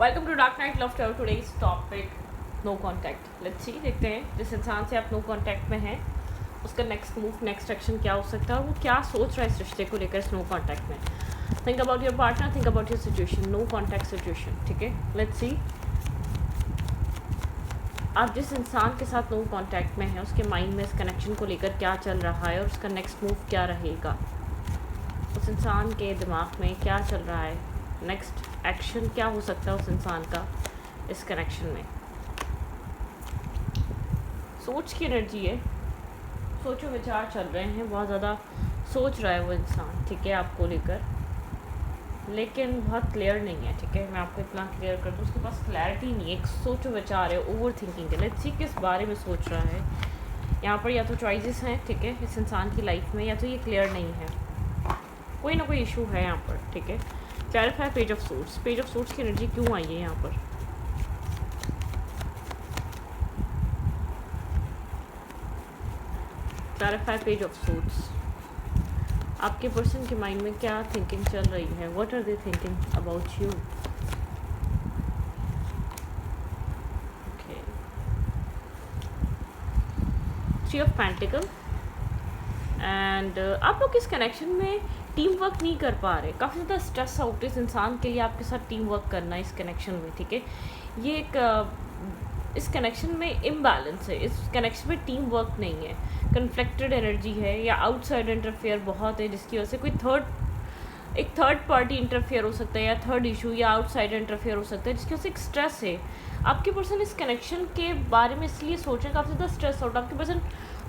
Welcome to dark night love to today's topic no contact. Let's see, देखते हैं जिस इंसान से आप नो कांटेक्ट में हैं उसका नेक्स्ट मूव, नेक्स्ट एक्शन क्या हो सकता है और वो क्या सोच रहा है इस रिश्ते को लेकर इस नो कांटेक्ट में। Think about your partner, think about your situation, no contact situation. ठीक है, लेट्स सी आप जिस इंसान के साथ नो कांटेक्ट में है उसके माइंड में इस कनेक्शन को लेकर क्या चल रहा है और उसका नेक्स्ट मूव क्या रहेगा। उस इंसान के दिमाग में क्या चल रहा है, नेक्स्ट एक्शन क्या हो सकता है उस इंसान का इस कनेक्शन में। सोच की एनर्जी है, सोचो विचार चल रहे हैं, बहुत ज़्यादा सोच रहा है वो इंसान, ठीक है, आपको लेकर, लेकिन बहुत क्लियर नहीं है। ठीक है, मैं आपको इतना क्लियर कर दूँ, उसके पास क्लैरिटी नहीं है, एक सोचो विचार है, ओवर थिंकिंग है। लेट्स सी किस बारे में सोच रहा है। यहाँ पर या तो चॉइसेस हैं, ठीक है, इस इंसान की लाइफ में, या तो ये क्लियर नहीं है, कोई ना कोई इशू है यहाँ पर। ठीक है, clarify page of suits. Page of suits की एनर्जी क्यों आई है यहाँ पर? Clarify page of suits. आपके पर्सन के माइंड में क्या थिंकिंग चल रही है? What are they thinking about you? Three of pentacle and आप लोग इस कनेक्शन में टीम वर्क नहीं कर पा रहे, काफ़ी ज़्यादा स्ट्रेस आउट इस इंसान के लिए आपके साथ टीम वर्क करना इस कनेक्शन में। ठीक है, ये एक इस कनेक्शन में इम्बैलेंस है, इस कनेक्शन में टीम वर्क नहीं है, कन्फ्लिक्टेड एनर्जी है या आउटसाइड इंटरफेयर बहुत है, जिसकी वजह से कोई थर्ड पार्टी इंटरफेयर हो सकता है या थर्ड इशू या आउटसाइड इंटरफेयर हो सकता है, जिसकी वजह से एक स्ट्रेस है। आपके पर्सन इस कनेक्शन के बारे में इसलिए सोच रहे हैं, काफ़ी ज़्यादा स्ट्रेस आउट, आपके पर्सन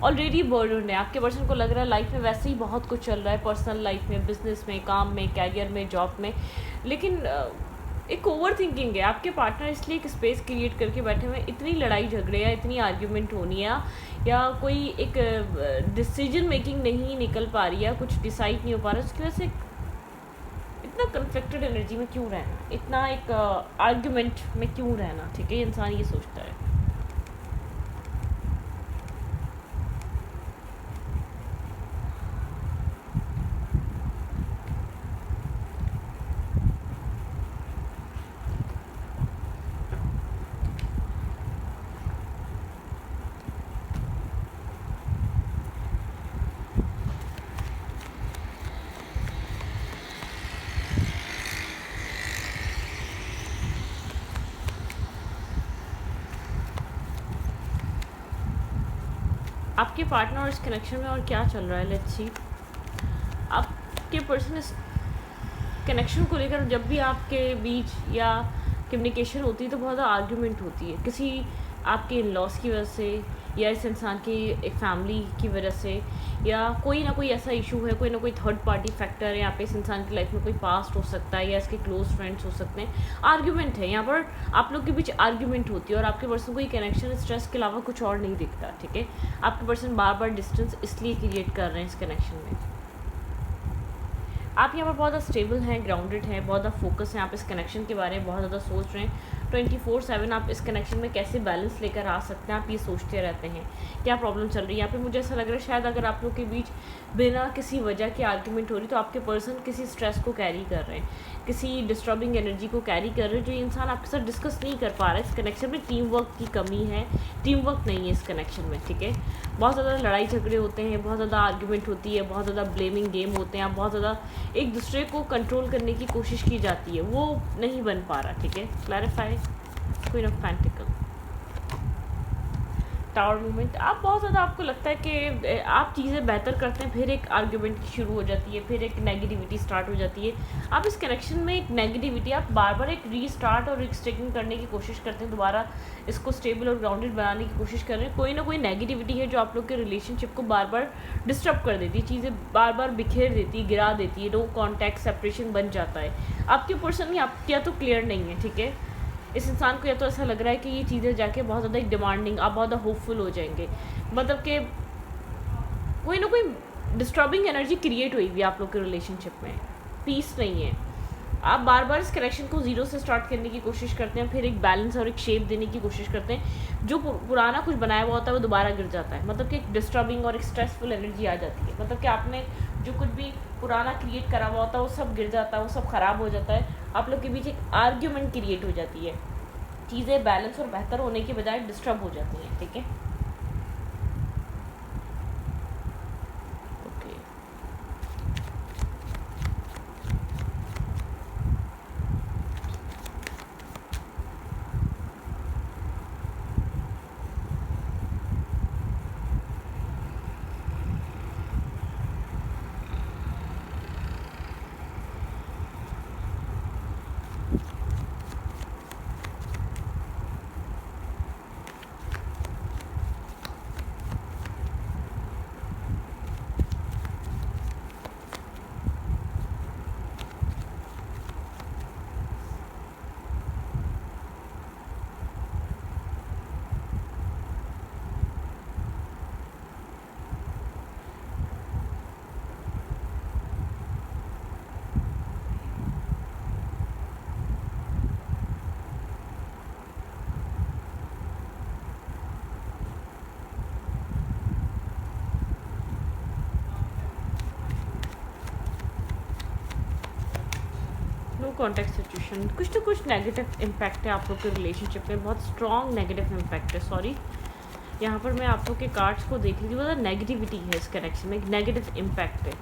ऑलरेडी बर्डन है। आपके पर्सन को लग रहा है लाइफ में वैसे ही बहुत कुछ चल रहा है, पर्सनल लाइफ में, बिजनेस में, काम में, कैरियर में, जॉब में, लेकिन एक ओवर थिंकिंग है। आपके पार्टनर इसलिए एक स्पेस क्रिएट करके बैठे हुए हैं, इतनी लड़ाई झगड़े या इतनी आर्ग्यूमेंट होनी है या कोई एक डिसीजन मेकिंग नहीं निकल पा रही है, कुछ डिसाइड नहीं हो पा रहा है, उसकी वजह से इतना कन्फ्लिक्टेड एनर्जी में क्यों रहना, इतना एक आर्ग्यूमेंट में क्यों रहना। ठीक है, इंसान ये सोचता है। आपके पार्टनर और इस कनेक्शन में और क्या चल रहा है, लेट्स सी। आपके पर्सन इस कनेक्शन को लेकर जब भी आपके बीच या कम्युनिकेशन होती है तो बहुत ज़्यादा आर्ग्यूमेंट होती है, किसी आपके इन लॉस की वजह से या इस इंसान की एक फैमिली की वजह से, या कोई ना कोई ऐसा इशू है, कोई ना कोई थर्ड पार्टी फैक्टर है यहाँ पे। इस इंसान की लाइफ में कोई पास्ट हो सकता है या इसके क्लोज फ्रेंड्स हो सकते हैं, आर्ग्यूमेंट है यहाँ पर, आप लोग के बीच आर्ग्यूमेंट होती है और आपके पर्सन को ये कनेक्शन स्ट्रेस के अलावा कुछ और नहीं दिखता। ठीक है, आपके पर्सन बार बार डिस्टेंस इसलिए क्रिएट कर रहे हैं इस कनेक्शन में। आप यहाँ पर बहुत ज़्यादा स्टेबल हैं, ग्राउंडेड हैं, बहुत ज़्यादा फोकस हैं, आप इस कनेक्शन के बारे में बहुत ज़्यादा सोच रहे हैं। 24/7 आप इस कनेक्शन में कैसे बैलेंस लेकर आ सकते हैं, आप ये सोचते रहते हैं क्या प्रॉब्लम चल रही है। यहाँ पे मुझे ऐसा लग रहा है शायद अगर आप लोग के बीच बिना किसी वजह की आर्ग्यूमेंट हो रही तो आपके पर्सन किसी स्ट्रेस को कैरी कर रहे हैं, किसी डिस्टर्बिंग एनर्जी को कैरी कर रहे हैं, जो ये इंसान आपके साथ डिस्कस नहीं कर पा रहा है। इस कनेक्शन में टीम वर्क की कमी है, टीम वर्क नहीं है इस कनेक्शन में। ठीक है, बहुत ज़्यादा लड़ाई झगड़े होते हैं, बहुत ज़्यादा आर्ग्यूमेंट होती है, बहुत ज़्यादा ब्लेमिंग गेम होते हैं, बहुत ज़्यादा एक दूसरे को कंट्रोल करने की कोशिश की जाती है, वो नहीं बन पा रहा। ठीक है, clarify queen of pentacle, tower movement. आप बहुत ज़्यादा, आपको लगता है कि आप चीज़ें बेहतर करते हैं, फिर एक आर्ग्यूमेंट शुरू हो जाती है, फिर एक नेगेटिविटी स्टार्ट हो जाती है। आप इस कनेक्शन में एक नेगेटिविटी, आप बार बार एक रीस्टार्ट और रिस्टेकिंग करने की कोशिश करते हैं, दोबारा इसको स्टेबल और ग्राउंडेड बनाने की कोशिश कर रहे हैं। कोई ना कोई नेगेटिविटी है जो आप लोग के रिलेशनशिप को बार बार डिस्टर्ब कर देती है, चीज़ें बार बार बिखेर देती है, गिरा देती है, नो कॉन्टैक्ट, सेपरेशन बन जाता है। आपके पर्सन या तो क्लियर नहीं है। ठीक है, इस इंसान को या तो ऐसा लग रहा है कि ये चीज़ें जाके बहुत ज़्यादा एक डिमांडिंग, आप बहुत ज़्यादा होपफुल हो जाएंगे, मतलब कि कोई ना कोई डिस्टर्बिंग एनर्जी क्रिएट हुई हुई है आप लोग के रिलेशनशिप में, पीस नहीं है। आप बार बार इस कनेक्शन को ज़ीरो से स्टार्ट करने की कोशिश करते हैं, फिर एक बैलेंस और एक शेप देने की कोशिश करते हैं, जो पुराना कुछ बनाया हुआ होता है वो दोबारा गिर जाता है, मतलब कि एक डिस्टर्बिंग और एक स्ट्रेसफुल एनर्जी आ जाती है, मतलब कि आपने जो कुछ भी पुराना क्रिएट करा हुआ होता है वो सब गिर जाता है, वो सब ख़राब हो जाता है। आप लोग के बीच एक आर्ग्यूमेंट क्रिएट हो जाती है, चीज़ें बैलेंस और बेहतर होने के बजाय डिस्टर्ब हो जाती हैं, ठीक है। ओके, नो कॉन्टेक्ट सिचुएशन, कुछ तो कुछ नेगेटिव इम्पैक्ट है आप लोग के रिलेशनशिप में, बहुत स्ट्रॉन्ग नेगेटिव इम्पैक्ट है। सॉरी, यहाँ पर मैं आप लोग के कार्ड्स को देख रही थी, मतलब नेगेटिविटी है इस कनेक्शन में, एक नेगेटिव इम्पैक्ट है,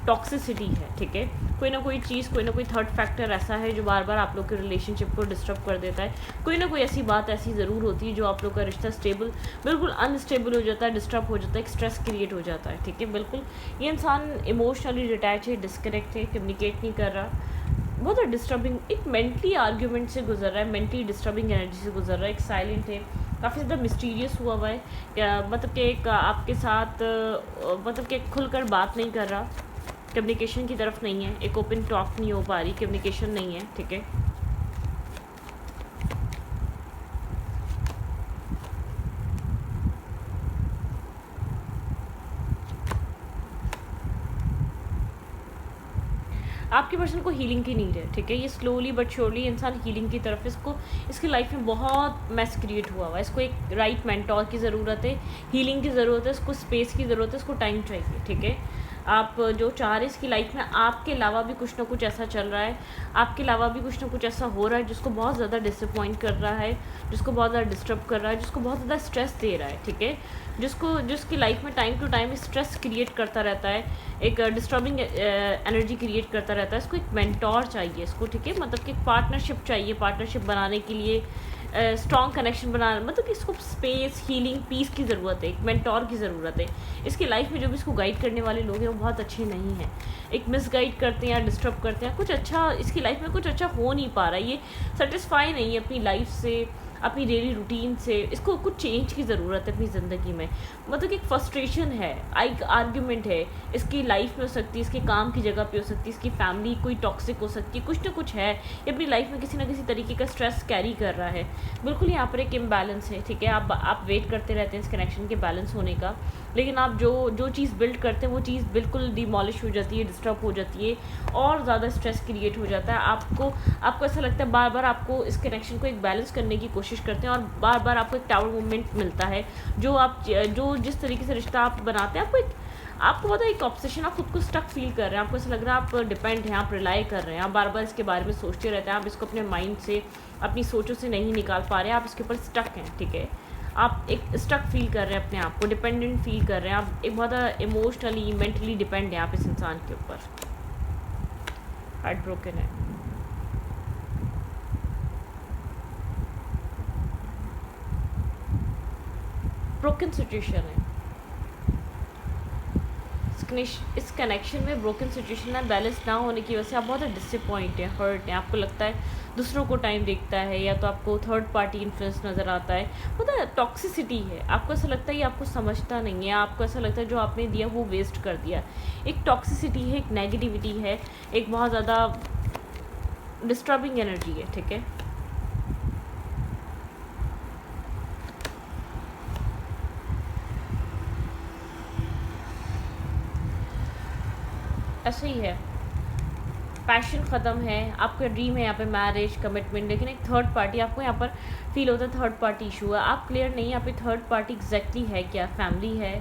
टॉक्सिसिटी है, ठीक है। कोई ना कोई चीज़, कोई ना कोई थर्ड फैक्टर ऐसा है जो बार बार आप लोग के रिलेशनशिप को डिस्टर्ब कर देता है। कोई ना कोई ऐसी बात ऐसी ज़रूर होती है जो आप लोग का रिश्ता स्टेबल बिल्कुल अनस्टेबल हो जाता है, डिस्टर्ब हो जाता है, एक स्ट्रेस क्रिएट हो जाता है, ठीक है। बिल्कुल ये इंसान इमोशनली डिटैच है, डिस्कनेक्ट है, कम्युनिकेट नहीं कर रहा, बहुत डिस्टर्बिंग, एक मेंटली आर्ग्यूमेंट से गुजर रहा है, मेंटली डिस्टर्बिंग एनर्जी से गुजर रहा है, एक साइलेंट है, काफ़ी ज़्यादा मिस्टीरियस हुआ है, क्या मतलब कि एक आपके साथ मतलब कि खुलकर बात नहीं कर रहा, कम्युनिकेशन की तरफ नहीं है, एक ओपन टॉक नहीं हो पा रही, कम्युनिकेशन नहीं है, ठीक है। आपके पर्सन को हीलिंग की नीड है, ठीक है। ये स्लोली बट श्योरली इंसान हीलिंग की तरफ, इसको इसकी लाइफ में बहुत मैस क्रिएट हुआ हुआ है, इसको एक राइट मेंटोर की ज़रूरत है, हीलिंग की ज़रूरत है, इसको स्पेस की ज़रूरत है, इसको टाइम चाहिए, ठीक है। आप जो चाह रहे हैं इसकी लाइफ में, आपके अलावा भी कुछ ना कुछ ऐसा चल रहा है, आपके अलावा भी कुछ ना कुछ ऐसा हो रहा है जिसको बहुत ज़्यादा डिसअपॉइंट कर रहा है, जिसको बहुत ज़्यादा डिस्टर्ब कर रहा है, जिसको बहुत ज़्यादा स्ट्रेस दे रहा है, ठीक है। जिसकी लाइफ में time to time stress create करता रहता है, एक डिस्टर्बिंग एनर्जी क्रिएट करता रहता है। इसको एक मेंटोर चाहिए इसको, ठीक है, मतलब कि पार्टनरशिप चाहिए, पार्टनरशिप बनाने के लिए स्ट्रॉन्ग कनेक्शन बनाना, मतलब कि इसको स्पेस, हीलिंग, पीस की ज़रूरत है, एक मेंटोर की ज़रूरत है। इसकी लाइफ में जो भी इसको गाइड करने वाले लोग हैं वो बहुत अच्छे नहीं हैं, एक मिसगाइड करते हैं या डिस्टर्ब करते हैं, कुछ अच्छा इसकी लाइफ में कुछ अच्छा हो नहीं पा रहा है, ये सेटिस्फाई नहीं है अपनी लाइफ से, अपनी डेली रूटीन से, इसको कुछ चेंज की ज़रूरत है अपनी ज़िंदगी में, मतलब कि एक फ्रस्ट्रेशन है, एक आर्ग्यूमेंट है, इसकी लाइफ में हो सकती है, इसके काम की जगह पे हो सकती है, इसकी फैमिली कोई टॉक्सिक हो सकती है, कुछ ना कुछ है, ये अपनी लाइफ में किसी ना किसी तरीके का स्ट्रेस कैरी कर रहा है। बिल्कुल यहाँ पर एक इम्बैलेंस है, ठीक है। आप वेट करते रहते हैं इस कनेक्शन के बैलेंस होने का, लेकिन आप जो चीज़ बिल्ड करते हैं वो चीज़ बिल्कुल डिमोलिश हो जाती है, डिस्टर्ब हो जाती है, और ज़्यादा स्ट्रेस क्रिएट हो जाता है। आपको ऐसा लगता है बार बार आपको इस कनेक्शन को एक बैलेंस करने की कोशिश करते हैं, और बार बार आपको एक टावर मूवमेंट मिलता है, जो जिस तरीके से रिश्ता आप बनाते हैं, आपको पता है एक ऑब्सेशन, आप खुद को स्टक फील कर रहे हैं, आपको ऐसा लग रहा है आप डिपेंड हैं, आप रिलाई कर रहे हैं, आप बार बार इसके बारे में सोचते रहते हैं, आप इसको अपने माइंड से, अपनी सोचों से नहीं निकाल पा रहे हैं, आप इसके ऊपर स्टक हैं, ठीक है। आप एक स्टक फील कर रहे हैं, अपने आप को डिपेंडेंट फील कर रहे हैं, आप एक बहुत इमोशनली, मेंटली डिपेंड हैं आप इस इंसान के ऊपर, हार्ट ब्रोकन है। ब्रोकन सिचुएशन है इस कनेक्शन में, ब्रोकन सिचुएशन है, बैलेंस ना होने की वजह से आप बहुत डिसअपॉइंट है, हर्ट है, आपको लगता है दूसरों को टाइम देखता है, या तो आपको थर्ड पार्टी इन्फ्लुएंस नज़र आता है, पता है टॉक्सिसिटी है, आपको ऐसा लगता है ये आपको समझता नहीं है, आपको ऐसा लगता है जो आपने दिया वो वेस्ट कर दिया, एक टॉक्सिसिटी है, एक नेगेटिविटी है, एक बहुत ज़्यादा डिस्टर्बिंग एनर्जी है, ठीक है। ऐसे ही है, पैशन ख़त्म है, आपका ड्रीम है यहाँ पे मैरिज, कमिटमेंट, लेकिन एक थर्ड पार्टी आपको यहाँ पर फील होता है, थर्ड पार्टी इशू है, आप क्लियर नहीं है यहाँ पे थर्ड पार्टी एग्जैक्टली है क्या, फैमिली है,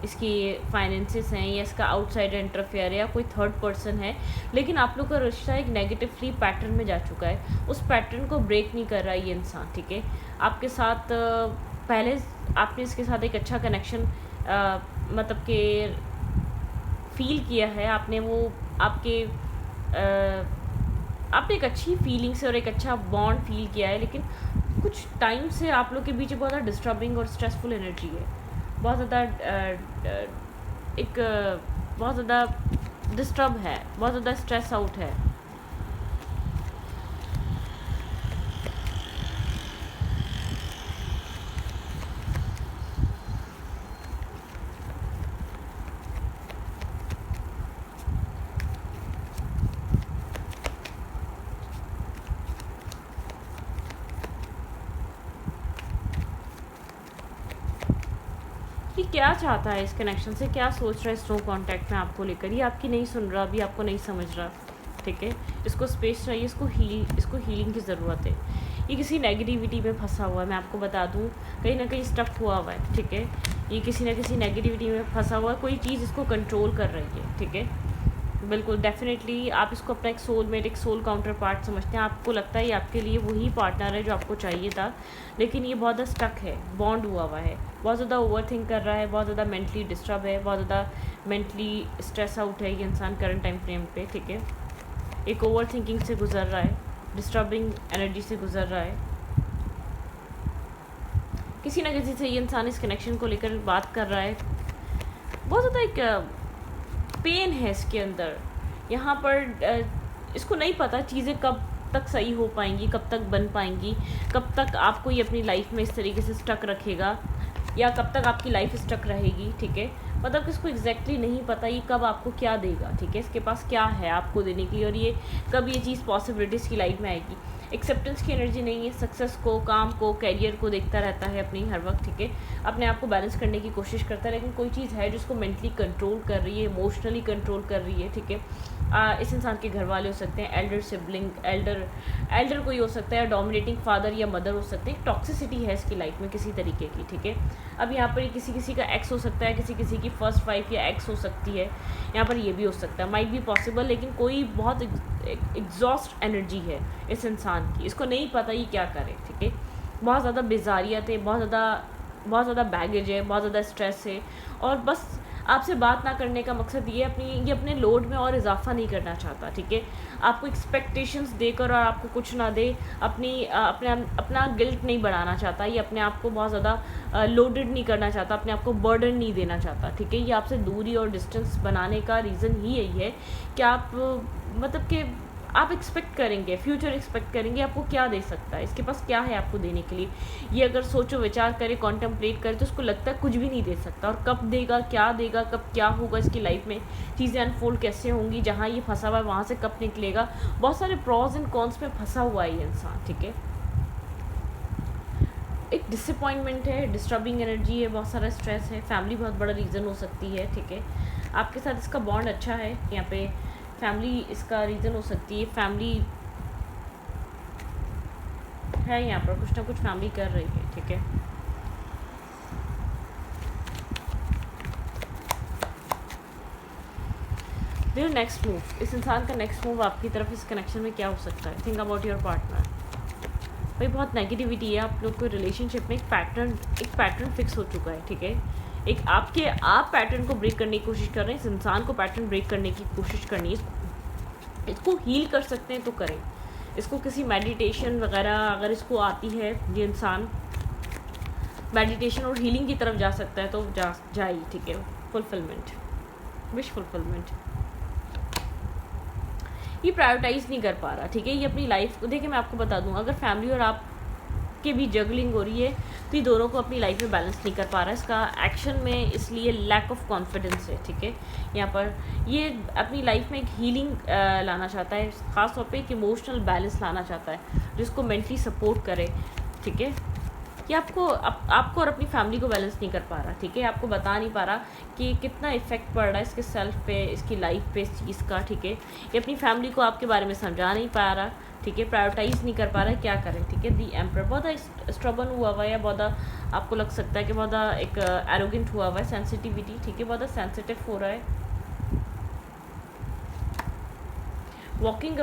इसकी फाइनेंसेस हैं या इसका आउटसाइड इंटरफेयर है या कोई थर्ड पर्सन है, लेकिन आप लोग का रिश्ता एक नेगेटिवली पैटर्न में जा चुका है। उस पैटर्न को ब्रेक नहीं कर रहा है ये इंसान, ठीक है। आपके साथ पहले आपने इसके साथ एक अच्छा कनेक्शन मतलब कि फील किया है, आपने वो आपके आपने एक अच्छी फीलिंग से और एक अच्छा बॉन्ड फील किया है, लेकिन कुछ टाइम से आप लोग के बीच बहुत ज़्यादा डिस्टर्बिंग और स्ट्रेसफुल एनर्जी है। बहुत ज़्यादा एक बहुत ज़्यादा डिस्टर्ब है, बहुत ज़्यादा स्ट्रेस आउट है। कि क्या चाहता है इस कनेक्शन से, क्या सोच रहा है इस नो कांटेक्ट में आपको लेकर। ये आपकी नहीं सुन रहा, अभी आपको नहीं समझ रहा, ठीक है। इसको स्पेस चाहिए, इसको हीलिंग की ज़रूरत है। ये किसी नेगेटिविटी में फंसा हुआ है, मैं आपको बता दूँ, कहीं ना कहीं स्टक हुआ हुआ है, ठीक है। ये किसी ना किसी नेगेटिविटी में फंसा हुआ है, कोई चीज़ इसको कंट्रोल कर रही है, ठीक है। बिल्कुल डेफिनेटली आप इसको अपना एक सोलमेट, एक सोल काउंटर पार्ट समझते हैं। आपको लगता है ये आपके लिए वही पार्टनर है जो आपको चाहिए था, लेकिन ये बहुत ज़्यादा स्टक है, बॉन्ड हुआ हुआ है, बहुत ज़्यादा ओवर थिंक कर रहा है, बहुत ज़्यादा मेंटली डिस्टर्ब है, बहुत ज़्यादा मेंटली स्ट्रेस आउट है ये इंसान करंट टाइम फ्रेम पे, ठीक है। एक ओवर थिंकिंग से गुजर रहा है, डिस्टर्बिंग एनर्जी से गुजर रहा है। किसी ना किसी से ये इंसान इस कनेक्शन को लेकर बात कर रहा है। बहुत ज़्यादा एक पेन है इसके अंदर। यहाँ पर इसको नहीं पता चीज़ें कब तक सही हो पाएंगी, कब तक बन पाएंगी, कब तक आपको ये अपनी लाइफ में इस तरीके से स्टक रखेगा, या कब तक आपकी लाइफ स्टक रहेगी, ठीक है। मतलब कि इसको एग्जैक्टली नहीं पता ये कब आपको क्या देगा, ठीक है। इसके पास क्या है आपको देने के लिए, और ये कब ये चीज़ पॉसिबिलिटीज़ की लाइफ में आएगी। एक्सेप्टेंस की एनर्जी नहीं है, सक्सेस को, काम को, कैरियर को देखता रहता है अपनी हर वक्त, ठीक है। अपने आप को बैलेंस करने की कोशिश करता है, लेकिन कोई चीज़ है जिसको मेंटली कंट्रोल कर रही है, इमोशनली कंट्रोल कर रही है, ठीक है। इस इंसान के घर वाले हो सकते हैं, एल्डर सिबलिंग, एल्डर कोई हो सकता है, डोमिनेटिंग फादर या मदर हो सकते हैं। टॉक्सिसिटी है इसकी लाइफ में किसी तरीके की, ठीक है। अब यहाँ पर किसी का एक्स हो सकता है, किसी की फर्स्ट वाइफ या एक्स हो सकती है, यहाँ पर ये भी हो सकता है, माइट बी पॉसिबल। लेकिन कोई बहुत एग्जॉस्ट एनर्जी है इस इंसान की, इसको नहीं पता ये क्या करे, ठीक है। बहुत ज़्यादा बेजारियत है, बहुत ज़्यादा बैगेज है, बहुत ज़्यादा स्ट्रेस है, और बस आपसे बात ना करने का मकसद ये अपने लोड में और इजाफा नहीं करना चाहता, ठीक है। आपको एक्सपेक्टेशंस देकर और आपको कुछ ना दे, अपना गिल्ट नहीं बढ़ाना चाहता, ये अपने आप को बहुत ज़्यादा लोडेड नहीं करना चाहता, अपने आप को बर्डन नहीं देना चाहता, ठीक है। ये आपसे दूरी और डिस्टेंस बनाने का रीज़न ही यही है कि आप मतलब कि आप एक्सपेक्ट करेंगे, फ्यूचर एक्सपेक्ट करेंगे आपको क्या दे सकता है, इसके पास क्या है आपको देने के लिए। ये अगर सोचो विचार करे, कॉन्टेम्पलेट करे, तो उसको लगता है कुछ भी नहीं दे सकता, और कब देगा, कब क्या होगा इसकी लाइफ में, चीज़ें अनफोल्ड कैसे होंगी, जहाँ ये फंसा हुआ है वहाँ से कब निकलेगा। बहुत सारे प्रॉज एंड कॉन्स में फंसा हुआ है ये इंसान, ठीक है। एक डिसअपॉइंटमेंट है, डिस्टर्बिंग एनर्जी है, बहुत सारा स्ट्रेस है, फैमिली बहुत बड़ा रीज़न हो सकती है, ठीक है। आपके साथ इसका बॉन्ड अच्छा है, यहाँ पे फैमिली इसका रीज़न हो सकती है, फैमिली है यहाँ पर, कुछ ना कुछ फैमिली कर रही है, ठीक है। देयर नेक्स्ट मूव, इस इंसान का नेक्स्ट मूव आपकी तरफ इस कनेक्शन में क्या हो सकता है। Think about your partner. भाई बहुत नेगेटिविटी है आप लोग को रिलेशनशिप में, एक पैटर्न फिक्स हो चुका है, ठीक है। आप पैटर्न को ब्रेक करने की कोशिश कर रहे हैं, इस इंसान को पैटर्न ब्रेक करने की कोशिश करनी है। इसको हील कर सकते हैं तो करें, इसको किसी मेडिटेशन वगैरह अगर इसको आती है, ये इंसान मेडिटेशन और हीलिंग की तरफ जा सकता है तो जाए, ठीक है। फुलफिलमेंट, विश फुलफिलमेंट ये प्रायोरिटाइज नहीं कर पा रहा, ठीक है। ये अपनी लाइफ को, देखिए मैं आपको बता दूँ, अगर फैमिली और आप के भी जगलिंग हो रही है तो ये दोनों को अपनी लाइफ में बैलेंस नहीं कर पा रहा है। इसका एक्शन में इसलिए लैक ऑफ कॉन्फिडेंस है, ठीक है। यहाँ पर ये अपनी लाइफ में एक हीलिंग लाना चाहता है, ख़ास तौर पे एक इमोशनल बैलेंस लाना चाहता है जिसको मेंटली सपोर्ट करे, ठीक है। कि आपको और अपनी फैमिली को बैलेंस नहीं कर पा रहा, ठीक है। आपको बता नहीं पा रहा कि कितना इफेक्ट पड़ रहा है इसके सेल्फ पे, इसकी लाइफ पे, इस चीज़ का, ठीक है। ये अपनी फैमिली को आपके बारे में समझा नहीं पा रहा, ठीक है। प्रायोरिटाइज नहीं कर पा रहा है, क्या करें, ठीक है। दी एम्पर बहुत स्ट्रबन हुआ हुआ है, या बहुत आपको लग सकता है कि बहुत एक एरोगेंट हुआ हुआ है, सेंसिटिविटी, ठीक है, बहुत सेंसिटिव हो रहा है। वॉकिंग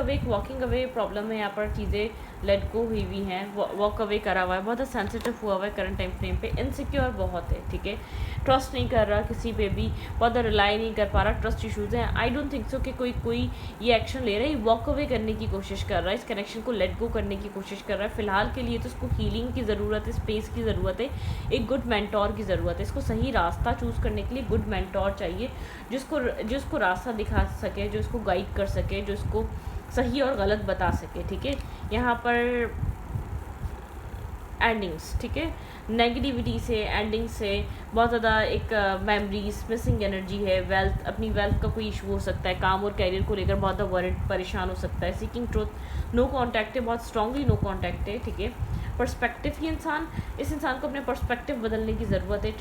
अवे प्रॉब्लम है यहाँ पर, चीज़ें लेट गो हुई हुई हैं, वॉक अवे करा हुआ है, बहुत सेंसिटिव हुआ हुआ है करंट टाइम फ्रेम पे, इनसिक्योर बहुत है, ठीक है। ट्रस्ट नहीं कर रहा किसी पे भी, बहुत रिलाई नहीं कर पा रहा, ट्रस्ट इश्यूज़ हैं। आई डोंट थिंक सो कि कोई ये एक्शन ले रहा है, वॉक अवे करने की कोशिश कर रहा है, इस कनेक्शन को लेट गो करने की कोशिश कर रहा है। फिलहाल के लिए तो उसको हीलिंग की ज़रूरत है, स्पेस की ज़रूरत है, एक गुड मेंटोर की ज़रूरत है। इसको सही रास्ता चूज़ करने के लिए गुड मेंटोर चाहिए, जिसको रास्ता दिखा सके, जो इसको गाइड कर सके, जो इसको सही और गलत बता सके, ठीक है। यहाँ पर एंडिंग्स, ठीक है, नेगेटिविटी से, एंडिंग से बहुत ज़्यादा एक मेमोरीज, मिसिंग एनर्जी है, अपनी वेल्थ का कोई इशू हो सकता है, काम और कैरियर को लेकर बहुत ज़्यादा वरिड, परेशान हो सकता है। सीकिंग ट्रूथ, नो कॉन्टैक्ट है, बहुत स्ट्रांगली नो कॉन्टैक्ट है, ठीक है। पर्सपेक्टिव ही इस इंसान को अपने पर्सपेक्टिव बदलने की ज़रूरत है।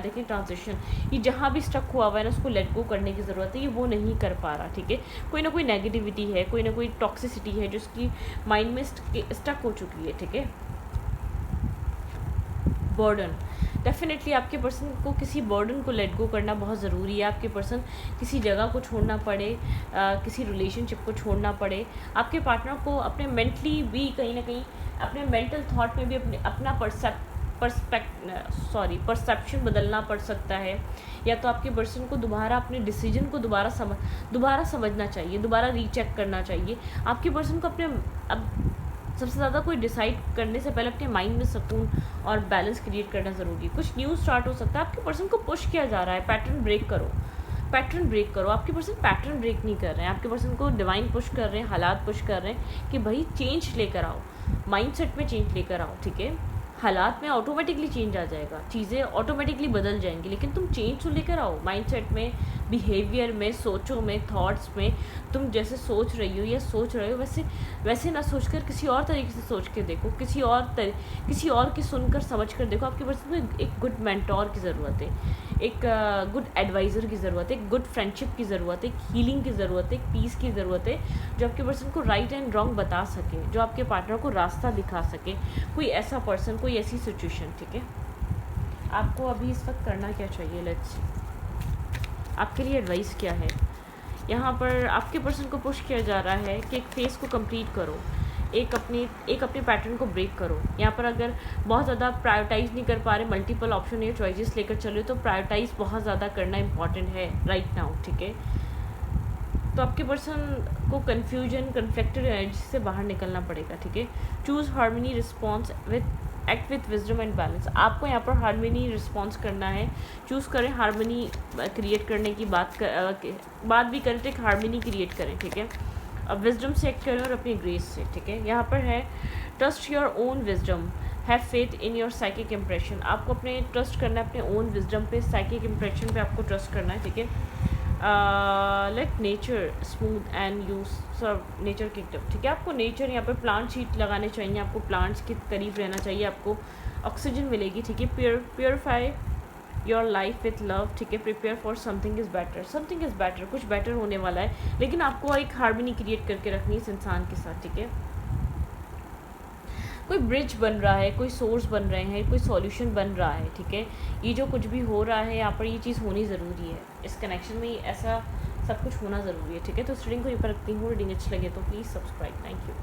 देखिए ट्रांजिशन, ये जहाँ भी स्टक हुआ हुआ है ना, उसको लेट गो करने की ज़रूरत है, ये वो नहीं कर पा रहा, ठीक है। कोई ना कोई नेगेटिविटी है, कोई ना कोई टॉक्सिसिटी है जो उसकी माइंड में स्टक हो चुकी है, ठीक है। बर्डन, डेफिनेटली आपके पर्सन को किसी बर्डन को लेट गो करना बहुत ज़रूरी है। आपके पर्सन किसी जगह को छोड़ना पड़े, किसी रिलेशनशिप को छोड़ना पड़े, आपके पार्टनर को अपने मेंटली भी कहीं ना कहीं, अपने मेंटल थॉट में भी अपना परसेप्शन बदलना पड़ सकता है, या तो आपके पर्सन को दोबारा अपने डिसीजन को दोबारा समझना चाहिए, दोबारा रीचेक करना चाहिए। आपके पर्सन को अब सबसे ज़्यादा कोई डिसाइड करने से पहले अपने माइंड में सुकून और बैलेंस क्रिएट करना ज़रूरी है। कुछ न्यू स्टार्ट हो सकता है, आपके पर्सन को पुश किया जा रहा है, पैटर्न ब्रेक करो। आपके पर्सन पैटर्न ब्रेक नहीं कर रहे हैं, आपके पर्सन को डिवाइन पुश कर रहे हैं, हालात पुश कर रहे हैं कि भाई चेंज लेकर आओ, माइंडसेट में चेंज लेकर आओ, ठीक है। हालात में ऑटोमेटिकली चेंज आ जाएगा, चीज़ें ऑटोमेटिकली बदल जाएंगी, लेकिन तुम चेंज तो लेकर आओ माइंडसेट में, बिहेवियर में, सोचों में, थॉट्स में। तुम जैसे सोच रही हो या सोच रहे हो वैसे ना सोचकर किसी और तरीके से सोच के देखो, किसी और की सुनकर समझ कर देखो। आपके पर्सन को एक गुड मेंटोर की ज़रूरत है, एक गुड एडवाइज़र की ज़रूरत है, एक गुड फ्रेंडशिप की ज़रूरत है, एक हीलिंग की ज़रूरत है, एक पीस की ज़रूरत है, जो आपके पर्सन को राइट एंड रॉन्ग बता सके, जो आपके पार्टनर को रास्ता दिखा सके। कोई ऐसा पर्सन, कोई ऐसी सिचुएशन, ठीक है। आपको अभी इस वक्त करना क्या चाहिए, लेट्स सी आपके लिए एडवाइस क्या है। यहाँ पर आपके पर्सन को पुश किया जा रहा है कि एक फेज़ को कंप्लीट करो, एक अपने पैटर्न को ब्रेक करो। यहाँ पर अगर बहुत ज़्यादा प्रायोरिटाइज़ नहीं कर पा रहे, मल्टीपल ऑप्शन या चॉइसेस लेकर चल रहे, तो प्रायोरिटाइज़ बहुत ज़्यादा करना इंपॉर्टेंट है राइट नाउ, ठीक है। तो आपके पर्सन को कन्फ्यूजन, कन्फ्लिक्टेड एनर्जी से बाहर निकलना पड़ेगा, ठीक है। Choose harmony response act with wisdom and balance. आपको यहाँ पर हार्मनी रिस्पॉन्स करना है, चूज़ करें हार्मनी क्रिएट करने की बात भी करें तो एक हार्मनी क्रिएट करें, ठीक है। अब विजडम से एक्ट करें और अपनी ग्रेस से, ठीक है। यहाँ पर है trust your own wisdom, have faith in your psychic impression. आपको अपने ट्रस्ट करना है अपने ओन विजडम पे, साइकिक इम्प्रेशन पे आपको ट्रस्ट करना है, ठीक है। Let nature smooth and you serve nature kingdom, ठीक है। आपको नेचर, यहाँ पे प्लांट शीट लगाने चाहिए, आपको प्लांट्स के करीब रहना चाहिए, आपको ऑक्सीजन मिलेगी, ठीक है। Purify your life with love, ठीक है। Prepare for something is better, कुछ बेटर होने वाला है, लेकिन आपको एक हार्मनी क्रिएट करके रखनी है इस इंसान के साथ, ठीक है। कोई ब्रिज बन रहा है, कोई सोर्स बन रहे हैं, कोई सॉल्यूशन बन रहा है, ठीक है। ये जो कुछ भी हो रहा है यहाँ पर, ये चीज़ होनी ज़रूरी है, इस कनेक्शन में ऐसा सब कुछ होना ज़रूरी है, ठीक है। तो रीडिंग को यहाँ पर रखती हूँ, रीडिंग अच्छी लगे तो प्लीज़ सब्सक्राइब, थैंक यू।